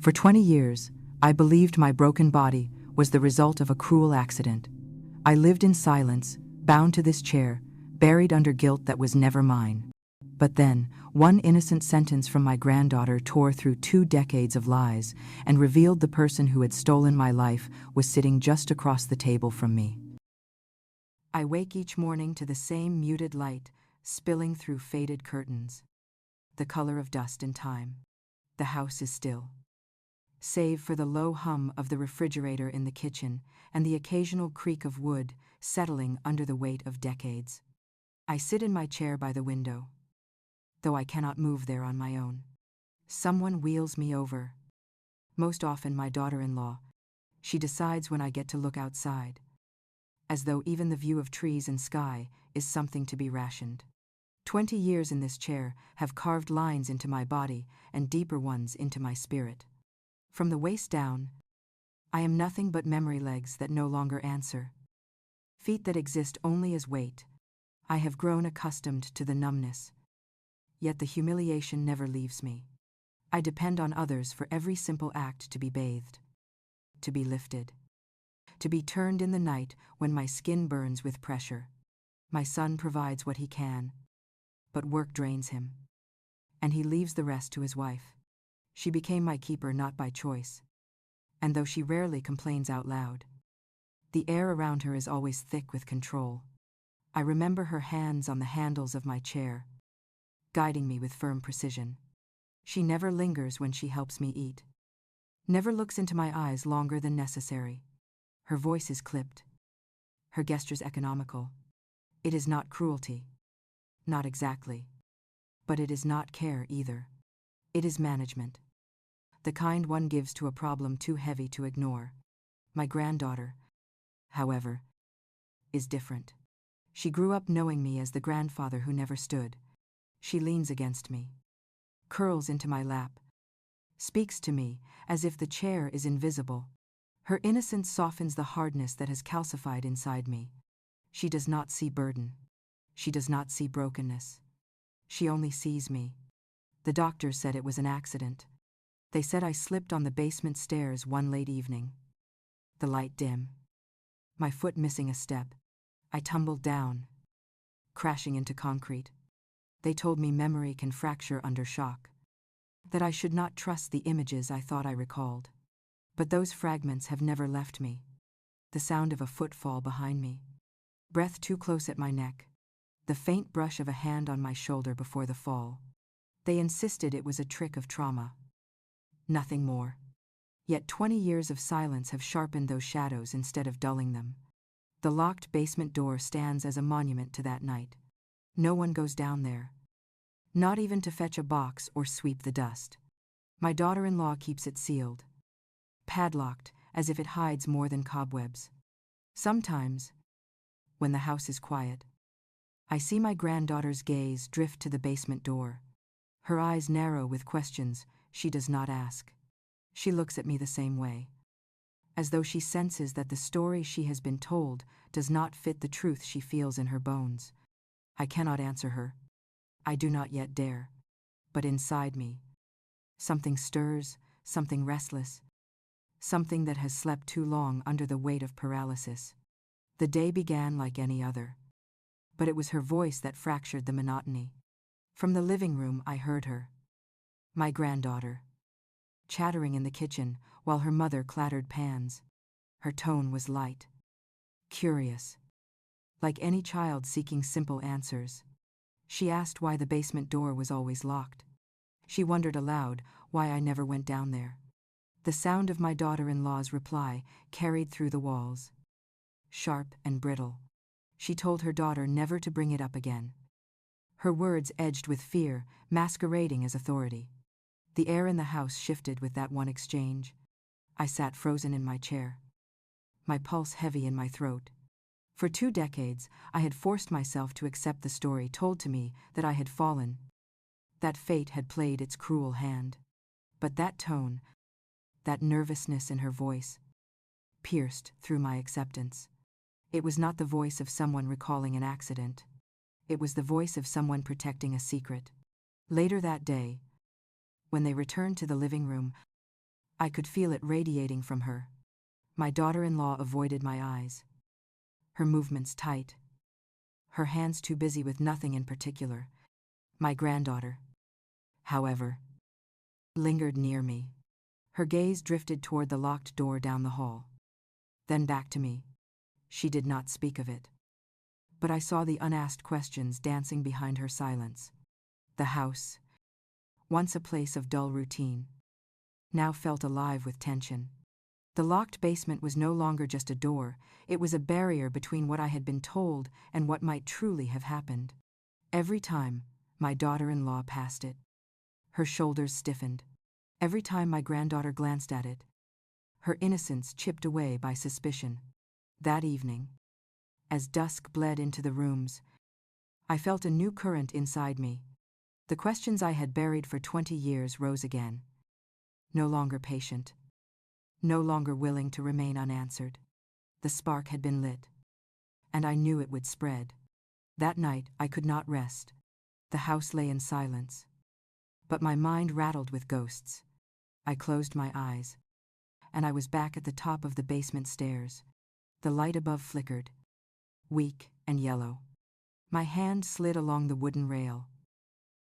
For 20 years, I believed my broken body was the result of a cruel accident. I lived in silence, bound to this chair, buried under guilt that was never mine. But then, one innocent sentence from my granddaughter tore through 2 decades of lies and revealed the person who had stolen my life was sitting just across the table from me. I wake each morning to the same muted light, spilling through faded curtains. The color of dust and time. The house is still, save for the low hum of the refrigerator in the kitchen and the occasional creak of wood settling under the weight of decades. I sit in my chair by the window, though I cannot move there on my own. Someone wheels me over. Most often my daughter-in-law. She decides when I get to look outside, as though even the view of trees and sky is something to be rationed. 20 years in this chair have carved lines into my body and deeper ones into my spirit. From the waist down, I am nothing but memory legs that no longer answer. Feet that exist only as weight. I have grown accustomed to the numbness. Yet the humiliation never leaves me. I depend on others for every simple act to be bathed, to be lifted, to be turned in the night when my skin burns with pressure. My son provides what he can, but work drains him, and he leaves the rest to his wife. She became my keeper not by choice, and though she rarely complains out loud, the air around her is always thick with control. I remember her hands on the handles of my chair, guiding me with firm precision. She never lingers when she helps me eat, never looks into my eyes longer than necessary. Her voice is clipped, her gestures economical. It is not cruelty. Not exactly. But it is not care either. It is management. The kind one gives to a problem too heavy to ignore. My granddaughter, however, is different. She grew up knowing me as the grandfather who never stood. She leans against me, curls into my lap, speaks to me as if the chair is invisible. Her innocence softens the hardness that has calcified inside me. She does not see burden. She does not see brokenness. She only sees me. The doctors said it was an accident. They said I slipped on the basement stairs one late evening. The light dim. My foot missing a step. I tumbled down, crashing into concrete. They told me memory can fracture under shock. That I should not trust the images I thought I recalled. But those fragments have never left me. The sound of a footfall behind me. Breath too close at my neck. The faint brush of a hand on my shoulder before the fall. They insisted it was a trick of trauma. Nothing more. Yet 20 years of silence have sharpened those shadows instead of dulling them. The locked basement door stands as a monument to that night. No one goes down there. Not even to fetch a box or sweep the dust. My daughter-in-law keeps it sealed, padlocked, as if it hides more than cobwebs. Sometimes, when the house is quiet, I see my granddaughter's gaze drift to the basement door. Her eyes narrow with questions she does not ask. She looks at me the same way, as though she senses that the story she has been told does not fit the truth she feels in her bones. I cannot answer her. I do not yet dare. But inside me, something stirs, something restless, something that has slept too long under the weight of paralysis. The day began like any other, but it was her voice that fractured the monotony. From the living room I heard her, my granddaughter, chattering in the kitchen while her mother clattered pans. Her tone was light, curious, like any child seeking simple answers. She asked why the basement door was always locked. She wondered aloud why I never went down there. The sound of my daughter-in-law's reply carried through the walls, sharp and brittle. She told her daughter never to bring it up again. Her words edged with fear, masquerading as authority. The air in the house shifted with that one exchange. I sat frozen in my chair, my pulse heavy in my throat. For 2 decades, I had forced myself to accept the story told to me that I had fallen, that fate had played its cruel hand. But that tone, that nervousness in her voice, pierced through my acceptance. It was not the voice of someone recalling an accident. It was the voice of someone protecting a secret. Later that day, when they returned to the living room, I could feel it radiating from her. My daughter-in-law avoided my eyes. Her movements tight. Her hands too busy with nothing in particular. My granddaughter, however, lingered near me. Her gaze drifted toward the locked door down the hall. Then back to me. She did not speak of it. But I saw the unasked questions dancing behind her silence. The house, once a place of dull routine, now felt alive with tension. The locked basement was no longer just a door, it was a barrier between what I had been told and what might truly have happened. Every time my daughter-in-law passed it, her shoulders stiffened. Every time my granddaughter glanced at it, her innocence chipped away by suspicion. That evening, as dusk bled into the rooms, I felt a new current inside me. The questions I had buried for 20 years rose again. No longer patient. No longer willing to remain unanswered. The spark had been lit. And I knew it would spread. That night I could not rest. The house lay in silence. But my mind rattled with ghosts. I closed my eyes. And I was back at the top of the basement stairs. The light above flickered, weak and yellow. My hand slid along the wooden rail.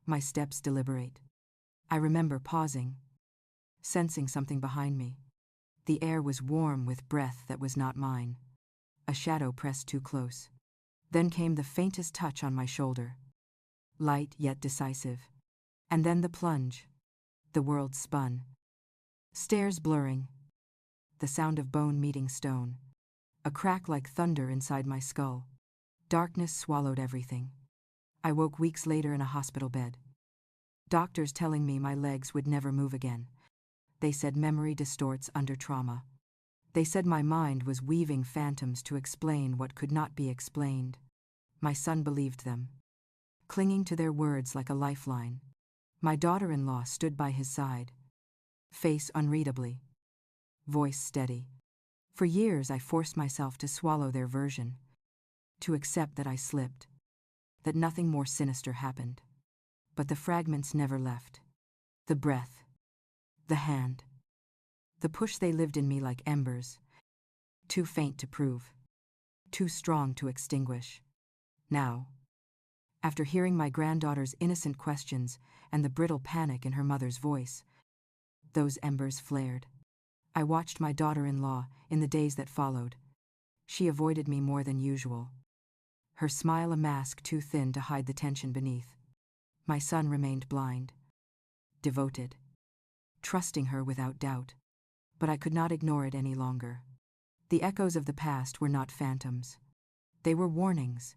My steps deliberate. I remember pausing, sensing something behind me. The air was warm with breath that was not mine. A shadow pressed too close. Then came the faintest touch on my shoulder. Light yet decisive. And then the plunge. The world spun. Stairs blurring. The sound of bone meeting stone. A crack like thunder inside my skull. Darkness swallowed everything. I woke weeks later in a hospital bed. Doctors telling me my legs would never move again. They said memory distorts under trauma. They said my mind was weaving phantoms to explain what could not be explained. My son believed them, clinging to their words like a lifeline. My daughter-in-law stood by his side, face unreadably, voice steady. For years I forced myself to swallow their version, to accept that I slipped, that nothing more sinister happened. But the fragments never left. The breath, the hand, the push, they lived in me like embers, too faint to prove, too strong to extinguish. Now, after hearing my granddaughter's innocent questions and the brittle panic in her mother's voice, those embers flared. I watched my daughter-in-law in the days that followed. She avoided me more than usual, her smile a mask too thin to hide the tension beneath. My son remained blind, devoted, trusting her without doubt. But I could not ignore it any longer. The echoes of the past were not phantoms. They were warnings,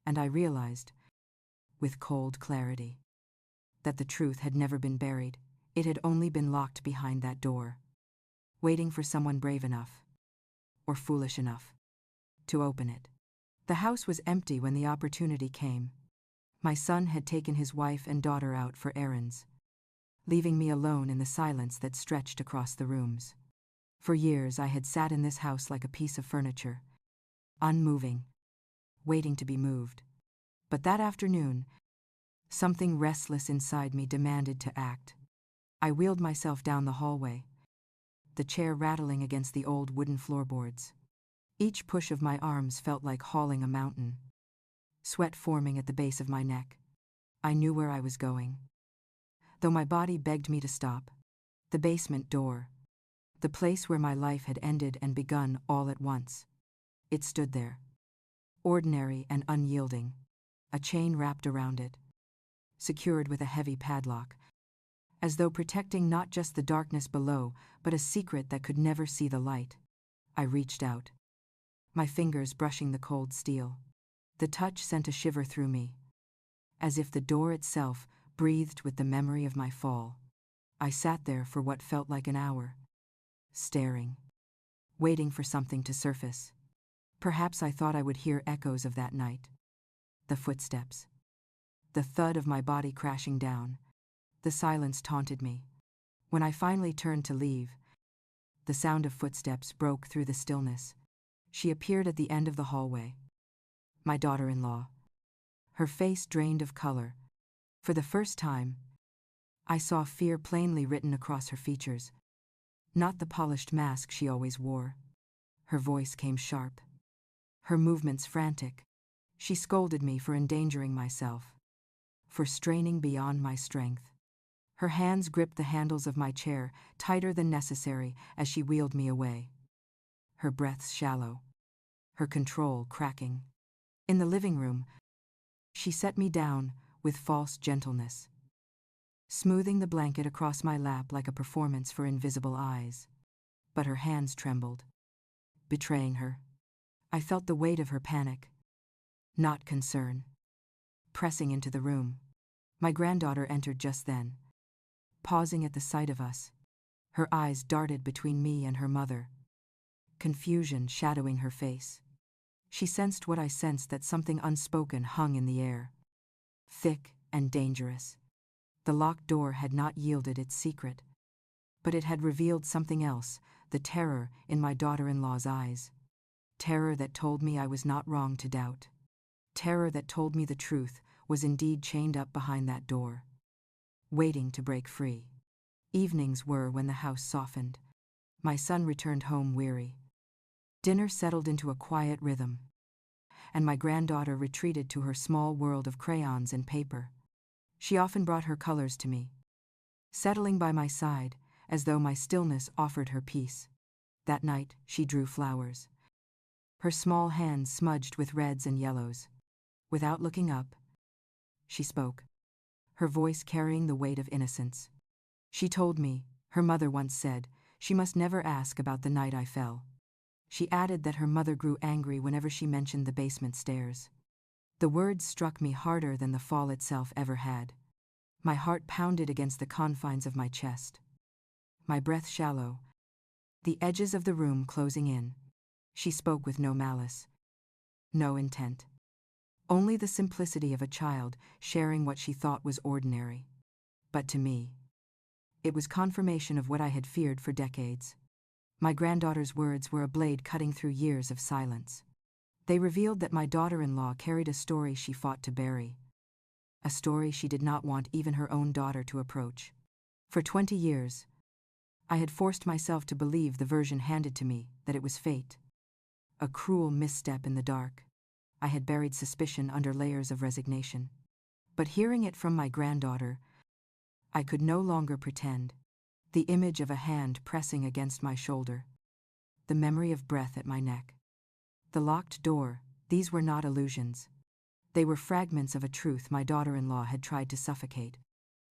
and I realized, with cold clarity, that the truth had never been buried. It had only been locked behind that door, waiting for someone brave enough, or foolish enough, to open it. The house was empty when the opportunity came. My son had taken his wife and daughter out for errands, leaving me alone in the silence that stretched across the rooms. For years I had sat in this house like a piece of furniture, unmoving, waiting to be moved. But that afternoon, something restless inside me demanded to act. I wheeled myself down the hallway, the chair rattling against the old wooden floorboards. Each push of my arms felt like hauling a mountain, sweat forming at the base of my neck. I knew where I was going, though my body begged me to stop. The basement door, the place where my life had ended and begun all at once. It stood there, ordinary and unyielding, a chain wrapped around it, secured with a heavy padlock, as though protecting not just the darkness below, but a secret that could never see the light. I reached out, my fingers brushing the cold steel. The touch sent a shiver through me, as if the door itself breathed with the memory of my fall. I sat there for what felt like an hour, staring, waiting for something to surface. Perhaps I thought I would hear echoes of that night. The footsteps, the thud of my body crashing down. The silence taunted me. When I finally turned to leave, the sound of footsteps broke through the stillness. She appeared at the end of the hallway. My daughter-in-law, her face drained of color. For the first time, I saw fear plainly written across her features. not the polished mask she always wore. Her voice came sharp, her movements frantic. She scolded me for endangering myself, for straining beyond my strength. Her hands gripped the handles of my chair tighter than necessary as she wheeled me away. Her breaths shallow, her control cracking. In the living room, she set me down with false gentleness, smoothing the blanket across my lap like a performance for invisible eyes. But her hands trembled, betraying her. I felt the weight of her panic, not concern. Pressing into the room, my granddaughter entered just then. Pausing at the sight of us, her eyes darted between me and her mother, confusion shadowing her face. She sensed what I sensed, that something unspoken hung in the air, thick and dangerous. The locked door had not yielded its secret, but it had revealed something else, the terror in my daughter-in-law's eyes. Terror that told me I was not wrong to doubt. Terror that told me the truth was indeed chained up behind that door, waiting to break free. Evenings were when the house softened. My son returned home weary. Dinner settled into a quiet rhythm, and my granddaughter retreated to her small world of crayons and paper. She often brought her colors to me, settling by my side as though my stillness offered her peace. That night, she drew flowers, her small hands smudged with reds and yellows. Without looking up, she spoke, her voice carrying the weight of innocence. She told me, her mother once said, she must never ask about the night I fell. She added that her mother grew angry whenever she mentioned the basement stairs. The words struck me harder than the fall itself ever had. My heart pounded against the confines of my chest, my breath shallow, the edges of the room closing in. She spoke with no malice, no intent. Only the simplicity of a child sharing what she thought was ordinary. But to me, it was confirmation of what I had feared for decades. My granddaughter's words were a blade cutting through years of silence. They revealed that my daughter-in-law carried a story she fought to bury, a story she did not want even her own daughter to approach. For 20 years, I had forced myself to believe the version handed to me, that it was fate, a cruel misstep in the dark. I had buried suspicion under layers of resignation. But hearing it from my granddaughter, I could no longer pretend. The image of a hand pressing against my shoulder, the memory of breath at my neck, the locked door, these were not illusions. They were fragments of a truth my daughter-in-law had tried to suffocate.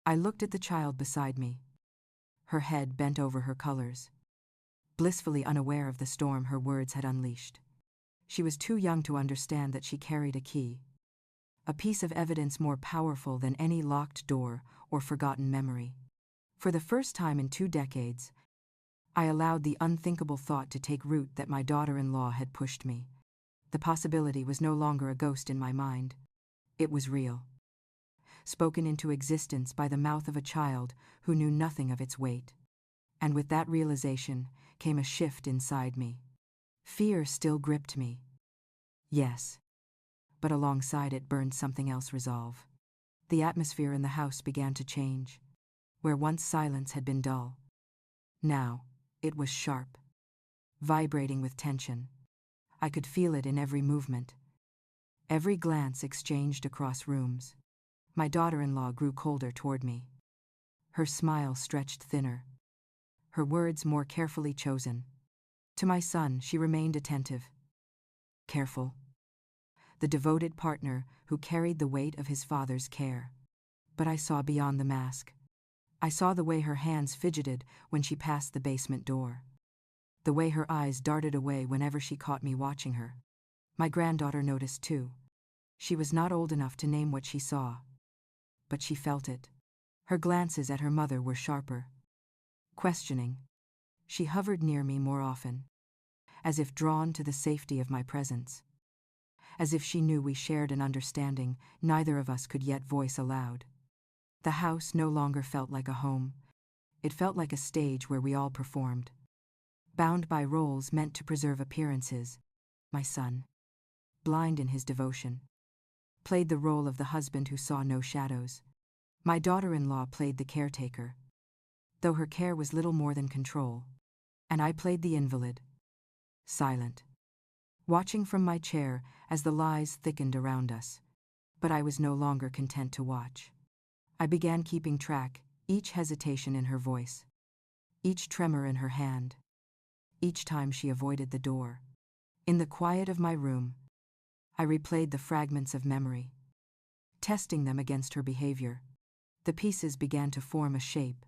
I looked at the child beside me, her head bent over her colors, blissfully unaware of the storm her words had unleashed. She was too young to understand that she carried a key, a piece of evidence more powerful than any locked door or forgotten memory. For the first time in 2 decades, I allowed the unthinkable thought to take root that my daughter-in-law had pushed me. The possibility was no longer a ghost in my mind. It was real, spoken into existence by the mouth of a child who knew nothing of its weight. And with that realization came a shift inside me. Fear still gripped me. Yes, but alongside it burned something else: resolve. The atmosphere in the house began to change. Where once silence had been dull, now it was sharp, vibrating with tension. I could feel it in every movement, every glance exchanged across rooms. My daughter-in-law grew colder toward me. Her smile stretched thinner, her words more carefully chosen. To my son, she remained attentive, careful, the devoted partner who carried the weight of his father's care. But I saw beyond the mask. I saw the way her hands fidgeted when she passed the basement door, the way her eyes darted away whenever she caught me watching her. My granddaughter noticed too. She was not old enough to name what she saw, but she felt it. Her glances at her mother were sharper, questioning. She hovered near me more often, as if drawn to the safety of my presence, as if she knew we shared an understanding neither of us could yet voice aloud. The house no longer felt like a home. It felt like a stage where we all performed, bound by roles meant to preserve appearances. My son, blind in his devotion, played the role of the husband who saw no shadows. My daughter-in-law played the caretaker, though her care was little more than control. and I played the invalid, silent, watching from my chair as the lies thickened around us. But I was no longer content to watch. I began keeping track, each hesitation in her voice, each tremor in her hand, each time she avoided the door. In the quiet of my room, I replayed the fragments of memory, testing them against her behavior. The pieces began to form a shape,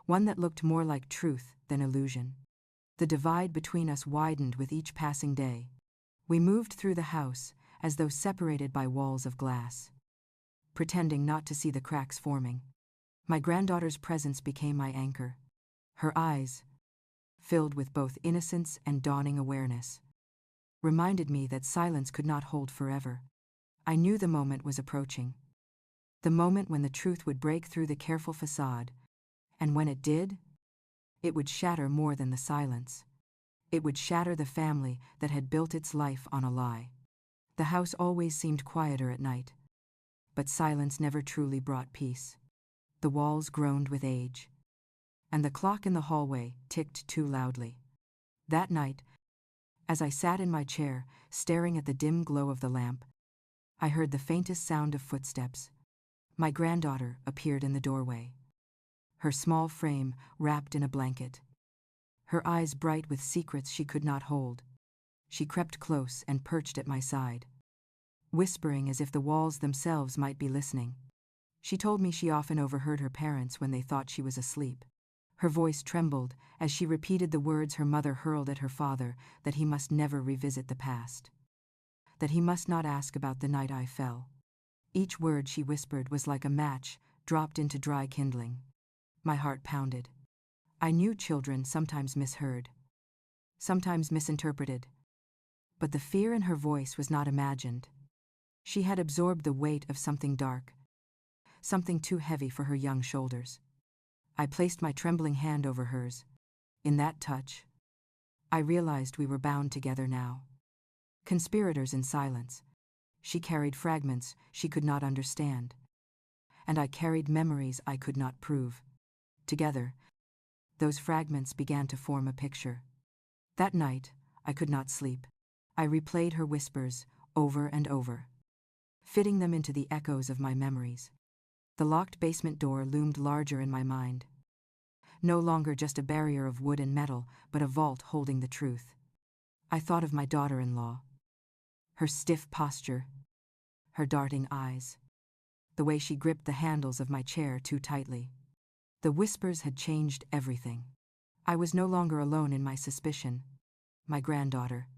one that looked more like truth than illusion. The divide between us widened with each passing day. We moved through the house as though separated by walls of glass, pretending not to see the cracks forming. My granddaughter's presence became my anchor. Her eyes, filled with both innocence and dawning awareness, reminded me that silence could not hold forever. I knew the moment was approaching. The moment when the truth would break through the careful facade, and when it did, it would shatter more than the silence. It would shatter the family that had built its life on a lie. The house always seemed quieter at night, but silence never truly brought peace. The walls groaned with age, and the clock in the hallway ticked too loudly. That night, as I sat in my chair, staring at the dim glow of the lamp, I heard the faintest sound of footsteps. My granddaughter appeared in the doorway, her small frame wrapped in a blanket, her eyes bright with secrets she could not hold. She crept close and perched at my side, whispering as if the walls themselves might be listening. She told me she often overheard her parents when they thought she was asleep. Her voice trembled as she repeated the words her mother hurled at her father, that he must never revisit the past, that he must not ask about the night I fell. Each word she whispered was like a match dropped into dry kindling. My heart pounded. I knew children sometimes misheard, sometimes misinterpreted, but the fear in her voice was not imagined. She had absorbed the weight of something dark, something too heavy for her young shoulders. I placed my trembling hand over hers. In that touch, I realized we were bound together now. Conspirators in silence. She carried fragments she could not understand, and I carried memories I could not prove. Together, those fragments began to form a picture. That night, I could not sleep. I replayed her whispers over and over, fitting them into the echoes of my memories. The locked basement door loomed larger in my mind. No longer just a barrier of wood and metal, but a vault holding the truth. I thought of my daughter-in-law, her stiff posture, her darting eyes, the way she gripped the handles of my chair too tightly. The whispers had changed everything. I was no longer alone in my suspicion. My granddaughter,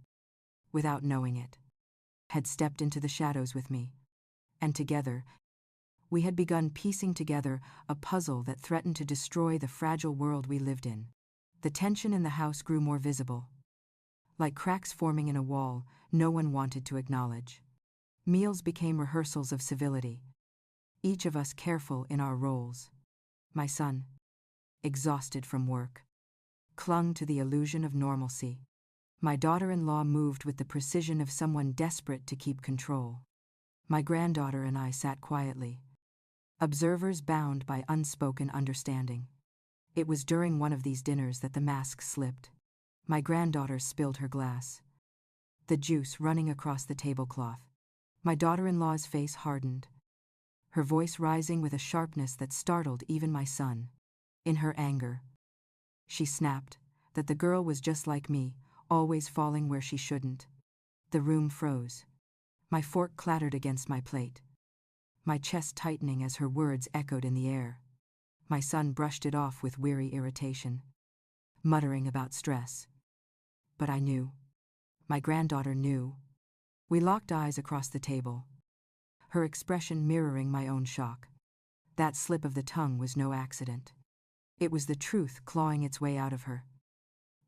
without knowing it, had stepped into the shadows with me, and together, we had begun piecing together a puzzle that threatened to destroy the fragile world we lived in. The tension in the house grew more visible, like cracks forming in a wall no one wanted to acknowledge. Meals became rehearsals of civility, each of us careful in our roles. My son, exhausted from work, clung to the illusion of normalcy. My daughter-in-law moved with the precision of someone desperate to keep control. My granddaughter and I sat quietly, observers bound by unspoken understanding. It was during one of these dinners that the mask slipped. My granddaughter spilled her glass, the juice running across the tablecloth. My daughter-in-law's face hardened, her voice rising with a sharpness that startled even my son. In her anger, she snapped that the girl was just like me, always falling where she shouldn't. The room froze. My fork clattered against my plate, my chest tightening as her words echoed in the air. My son brushed it off with weary irritation, muttering about stress. But I knew. My granddaughter knew. We locked eyes across the table, her expression mirroring my own shock. That slip of the tongue was no accident. It was the truth clawing its way out of her,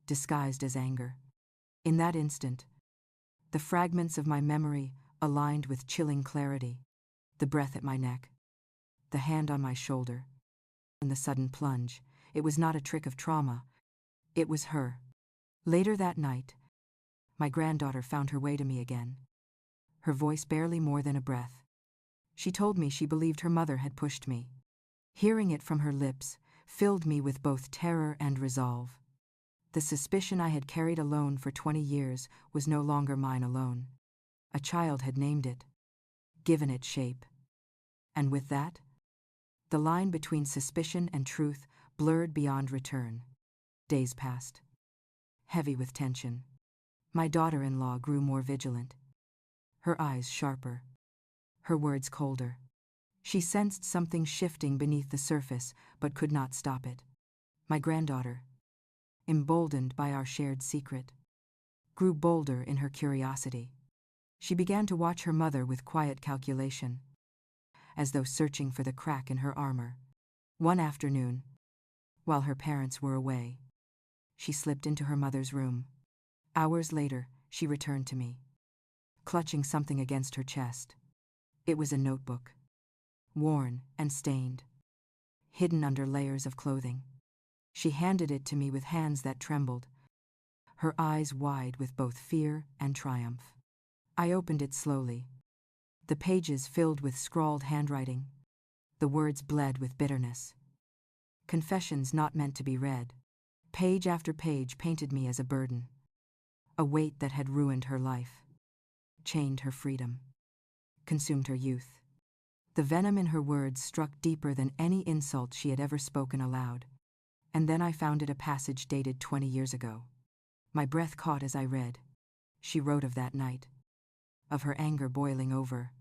disguised as anger. In that instant, the fragments of my memory aligned with chilling clarity. The breath at my neck, the hand on my shoulder, and the sudden plunge. It was not a trick of trauma. It was her. Later that night, my granddaughter found her way to me again, her voice barely more than a breath. She told me she believed her mother had pushed me. Hearing it from her lips filled me with both terror and resolve. The suspicion I had carried alone for 20 years was no longer mine alone. A child had named it, given it shape. And with that, the line between suspicion and truth blurred beyond return. Days passed, heavy with tension. My daughter-in-law grew more vigilant, her eyes sharper, her words colder. She sensed something shifting beneath the surface, but could not stop it. My granddaughter, emboldened by our shared secret, grew bolder in her curiosity. She began to watch her mother with quiet calculation, as though searching for the crack in her armor. One afternoon, while her parents were away, she slipped into her mother's room. Hours later, she returned to me, clutching something against her chest. It was a notebook, worn and stained, hidden under layers of clothing. She handed it to me with hands that trembled, her eyes wide with both fear and triumph. I opened it slowly, the pages filled with scrawled handwriting, the words bled with bitterness. Confessions not meant to be read. Page after page painted me as a burden, a weight that had ruined her life, chained her freedom, consumed her youth. The venom in her words struck deeper than any insult she had ever spoken aloud. And then I found it a passage dated 20 years ago. My breath caught as I read. She wrote of that night, of her anger boiling over,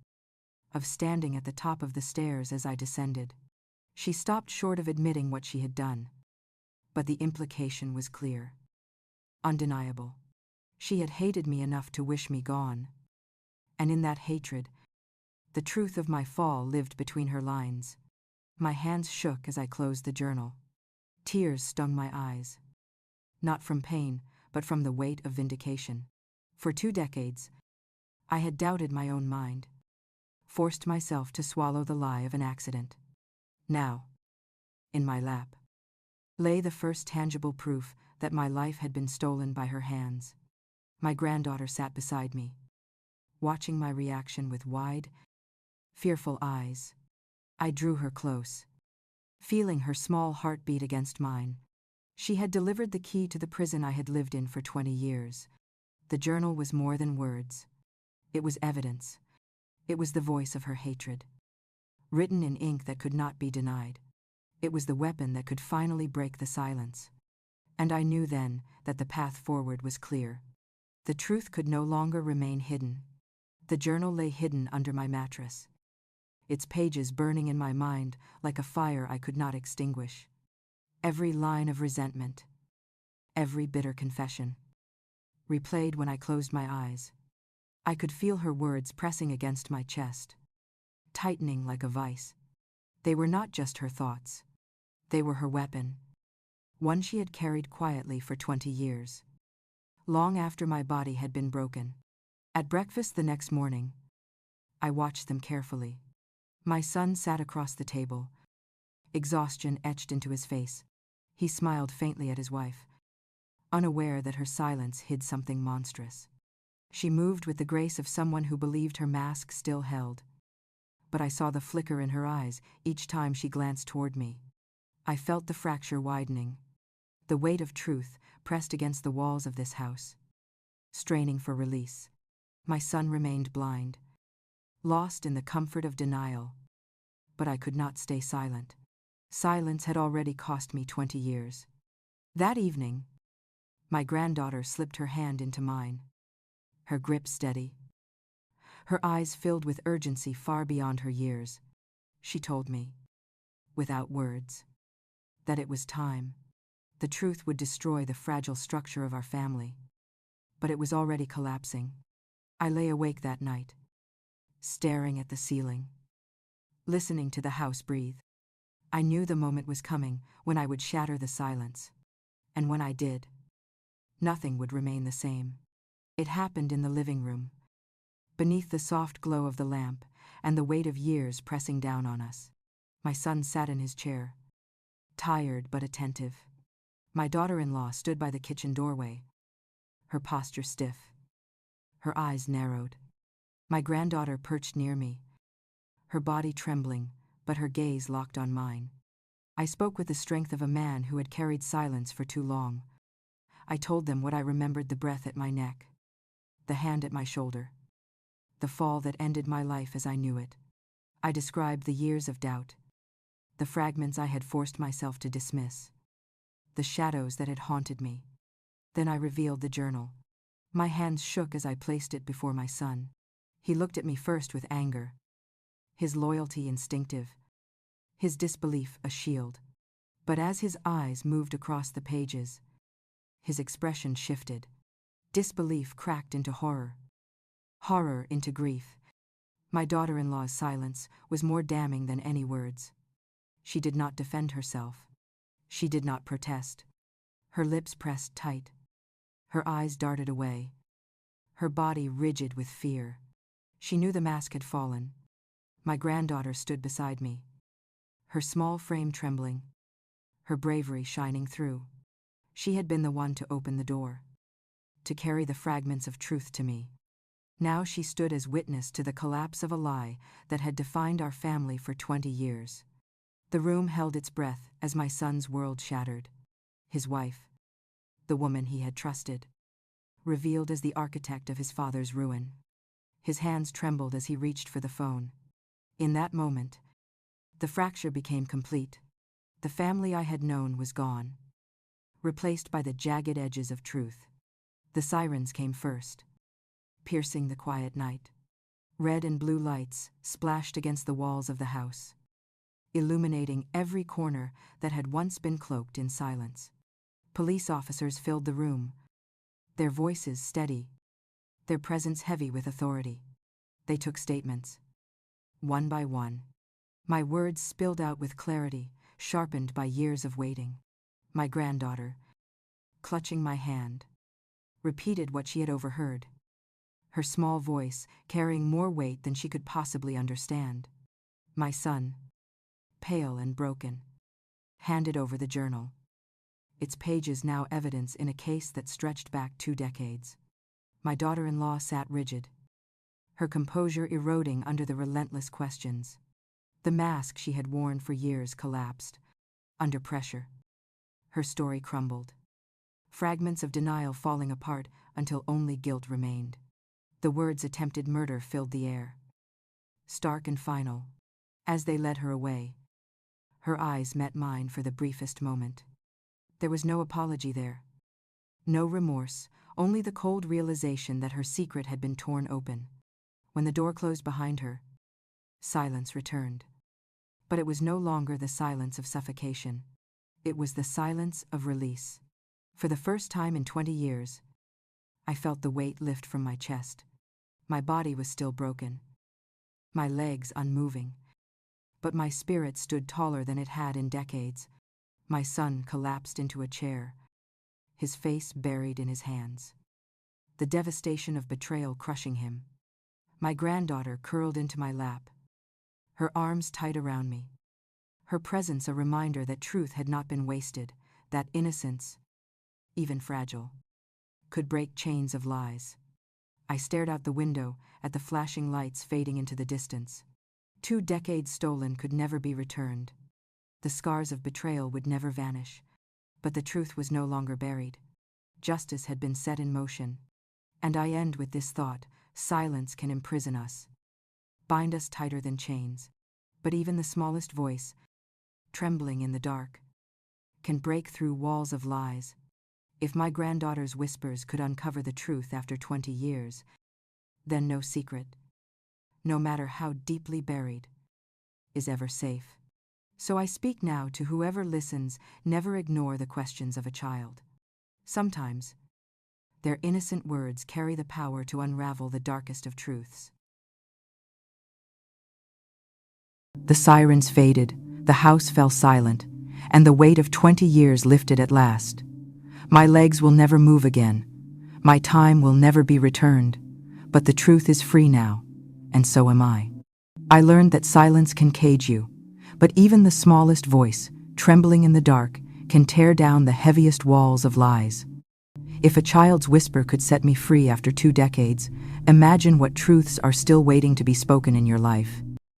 of standing at the top of the stairs as I descended. She stopped short of admitting what she had done, but the implication was clear, undeniable. She had hated me enough to wish me gone, and in that hatred, the truth of my fall lived between her lines. My hands shook as I closed the journal. Tears stung my eyes, not from pain, but from the weight of vindication. For 2 decades, I had doubted my own mind, forced myself to swallow the lie of an accident. Now, in my lap, lay the first tangible proof that my life had been stolen by her hands. My granddaughter sat beside me, watching my reaction with wide, fearful eyes. I drew her close, feeling her small heart beat against mine. She had delivered the key to the prison I had lived in for 20 years. The journal was more than words. It was evidence. It was the voice of her hatred, written in ink that could not be denied. It was the weapon that could finally break the silence. And I knew then that the path forward was clear. The truth could no longer remain hidden. The journal lay hidden under my mattress, its pages burning in my mind like a fire I could not extinguish. Every line of resentment, every bitter confession, replayed when I closed my eyes. I could feel her words pressing against my chest, tightening like a vice. They were not just her thoughts. They were her weapon, one she had carried quietly for 20 years, long after my body had been broken. At breakfast the next morning, I watched them carefully. My son sat across the table, exhaustion etched into his face. He smiled faintly at his wife, unaware that her silence hid something monstrous. She moved with the grace of someone who believed her mask still held. But I saw the flicker in her eyes each time she glanced toward me. I felt the fracture widening, the weight of truth pressed against the walls of this house, straining for release. My son remained blind, lost in the comfort of denial. But I could not stay silent. Silence had already cost me 20 years. That evening, my granddaughter slipped her hand into mine, her grip steady, her eyes filled with urgency far beyond her years. She told me, without words, that it was time. The truth would destroy the fragile structure of our family. But it was already collapsing. I lay awake that night, staring at the ceiling, listening to the house breathe. I knew the moment was coming when I would shatter the silence. And when I did, nothing would remain the same. It happened in the living room, beneath the soft glow of the lamp and the weight of years pressing down on us. My son sat in his chair, tired but attentive. My daughter-in-law stood by the kitchen doorway, her posture stiff, her eyes narrowed. My granddaughter perched near me, her body trembling, but her gaze locked on mine. I spoke with the strength of a man who had carried silence for too long. I told them what I remembered: the breath at my neck, the hand at my shoulder, the fall that ended my life as I knew it. I described the years of doubt, the fragments I had forced myself to dismiss, the shadows that had haunted me. Then I revealed the journal. My hands shook as I placed it before my son. He looked at me first with anger, his loyalty instinctive, his disbelief a shield. But as his eyes moved across the pages, his expression shifted. Disbelief cracked into horror, horror into grief. My daughter-in-law's silence was more damning than any words. She did not defend herself. She did not protest. Her lips pressed tight. Her eyes darted away, her body rigid with fear. She knew the mask had fallen. My granddaughter stood beside me, her small frame trembling, her bravery shining through. She had been the one to open the door, to carry the fragments of truth to me. Now she stood as witness to the collapse of a lie that had defined our family for 20 years. The room held its breath as my son's world shattered. His wife, the woman he had trusted, revealed as the architect of his father's ruin. His hands trembled as he reached for the phone. In that moment, the fracture became complete. The family I had known was gone, replaced by the jagged edges of truth. The sirens came first, piercing the quiet night. Red and blue lights splashed against the walls of the house, illuminating every corner that had once been cloaked in silence. Police officers filled the room, their voices steady, their presence heavy with authority. They took statements, one by one. My words spilled out with clarity, sharpened by years of waiting. My granddaughter, clutching my hand, repeated what she had overheard, her small voice carrying more weight than she could possibly understand. My son, pale and broken, handed over the journal, its pages now evidence in a case that stretched back 2 decades. My daughter-in-law sat rigid, her composure eroding under the relentless questions. The mask she had worn for years collapsed under pressure. Her story crumbled, fragments of denial falling apart until only guilt remained. The words "attempted murder" filled the air, stark and final. As they led her away, her eyes met mine for the briefest moment. There was no apology there, no remorse, only the cold realization that her secret had been torn open. When the door closed behind her, silence returned. But it was no longer the silence of suffocation. It was the silence of release. For the first time in 20 years, I felt the weight lift from my chest. My body was still broken, my legs unmoving, but my spirit stood taller than it had in decades. My son collapsed into a chair, his face buried in his hands, the devastation of betrayal crushing him. My granddaughter curled into my lap, her arms tight around me, her presence a reminder that truth had not been wasted, that innocence, even fragile, could break chains of lies. I stared out the window at the flashing lights fading into the distance. 2 decades stolen could never be returned. The scars of betrayal would never vanish. But the truth was no longer buried. Justice had been set in motion. And I end with this thought: silence can imprison us, bind us tighter than chains. But even the smallest voice, trembling in the dark, can break through walls of lies. If my granddaughter's whispers could uncover the truth after 20 years, then no secret, no matter how deeply buried, is ever safe. So I speak now to whoever listens: never ignore the questions of a child. Sometimes, their innocent words carry the power to unravel the darkest of truths. The sirens faded, the house fell silent, and the weight of 20 years lifted at last. My legs will never move again. My time will never be returned. But the truth is free now, and so am I. I learned that silence can cage you, but even the smallest voice, trembling in the dark, can tear down the heaviest walls of lies. If a child's whisper could set me free after 2 decades, imagine what truths are still waiting to be spoken in your life.